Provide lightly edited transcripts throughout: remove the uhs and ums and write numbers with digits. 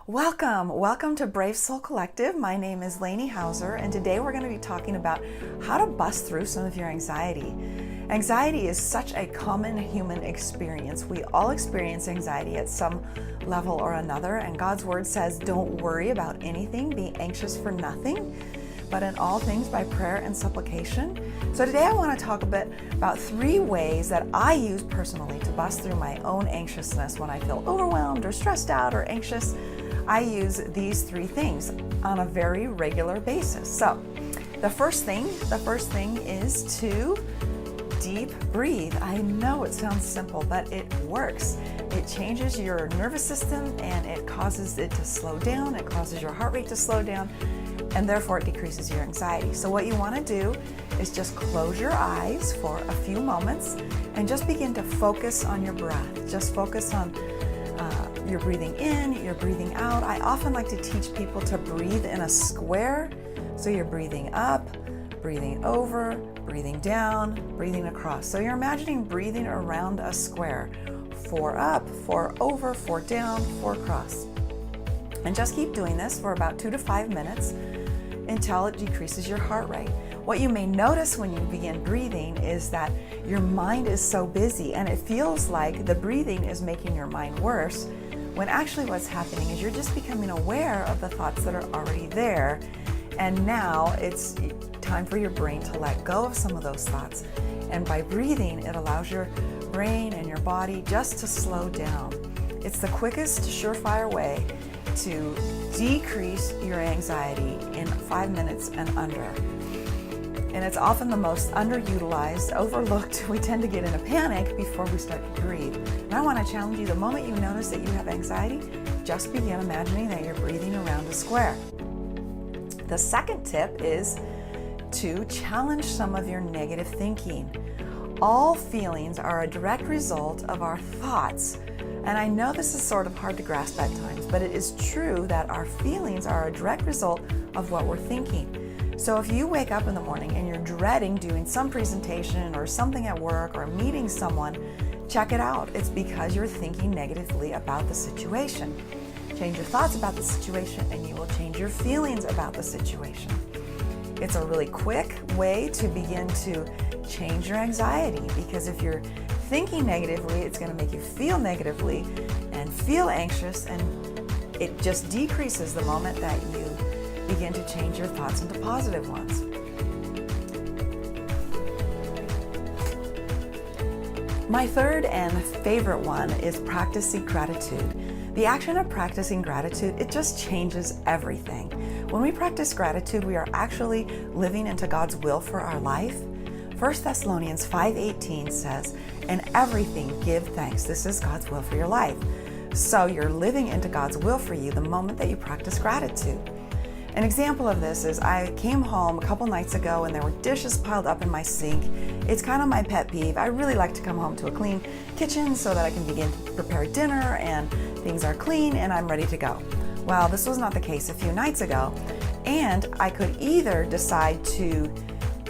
Welcome to Brave Soul Collective. My name is Lainey Hauser, and today we're going to be talking about how to bust through some of your anxiety. Anxiety is such a common human experience. We all experience anxiety at some level or another, and God's word says, don't worry about anything, be anxious for nothing, but in all things by prayer and supplication. So today I want to talk a bit about 3 ways that I use personally to bust through my own anxiousness when I feel overwhelmed or stressed out or anxious. I use these 3 things on a very regular basis. So the first thing is to deep breathe. I know it sounds simple, but it works. It changes your nervous system and it causes it to slow down. It causes your heart rate to slow down, and therefore it decreases your anxiety. So what you want to do is just close your eyes for a few moments and just begin to focus on your breath. Just focus on you're breathing in, you're breathing out. I often like to teach people to breathe in a square. So you're breathing up, breathing over, breathing down, breathing across. So you're imagining breathing around a square. 4 up, 4 over, 4 down, 4 across. And just keep doing this for about 2 to 5 minutes until it decreases your heart rate. What you may notice when you begin breathing is that your mind is so busy and it feels like the breathing is making your mind worse, when actually what's happening is you're just becoming aware of the thoughts that are already there, and now it's time for your brain to let go of some of those thoughts. And by breathing, it allows your brain and your body just to slow down. It's the quickest, surefire way to decrease your anxiety in 5 minutes and under. And it's often the most underutilized, overlooked. We tend to get in a panic before we start to breathe. And I want to challenge you, the moment you notice that you have anxiety, just begin imagining that you're breathing around a square. The second tip is to challenge some of your negative thinking. All feelings are a direct result of our thoughts. And I know this is sort of hard to grasp at times, but it is true that our feelings are a direct result of what we're thinking. So if you wake up in the morning and you're dreading doing some presentation or something at work or meeting someone, check it out. It's because you're thinking negatively about the situation. Change your thoughts about the situation and you will change your feelings about the situation. It's a really quick way to begin to change your anxiety, because if you're thinking negatively, it's going to make you feel negatively and feel anxious, and it just decreases the moment that you begin to change your thoughts into positive ones. My third and favorite one is practicing gratitude. The action of practicing gratitude, it just changes everything. When we practice gratitude, we are actually living into God's will for our life. 1 Thessalonians 5:18 says, "In everything give thanks." This is God's will for your life. So you're living into God's will for you the moment that you practice gratitude. An example of this is I came home a couple nights ago and there were dishes piled up in my sink. It's kind of my pet peeve. I really like to come home to a clean kitchen so that I can begin to prepare dinner and things are clean and I'm ready to go. Well, this was not the case a few nights ago, and I could either decide to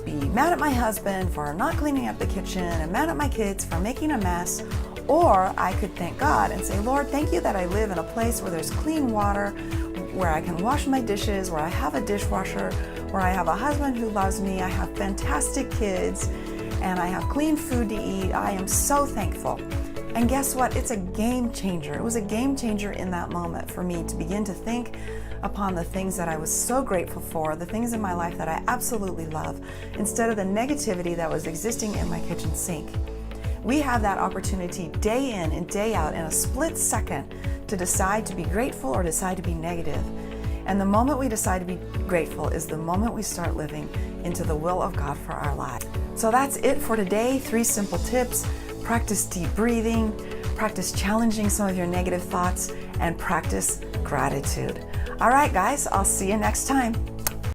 be mad at my husband for not cleaning up the kitchen and mad at my kids for making a mess, or I could thank God and say, Lord, thank you that I live in a place where there's clean water, where I can wash my dishes, where I have a dishwasher, where I have a husband who loves me, I have fantastic kids, and I have clean food to eat. I am so thankful. And guess what? It's a game changer. It was a game changer in that moment for me to begin to think upon the things that I was so grateful for, the things in my life that I absolutely love, instead of the negativity that was existing in my kitchen sink. We have that opportunity day in and day out in a split second to decide to be grateful or decide to be negative. And the moment we decide to be grateful is the moment we start living into the will of God for our lives. So that's it for today. 3 simple tips. Practice deep breathing, practice challenging some of your negative thoughts, and practice gratitude. All right, guys, I'll see you next time.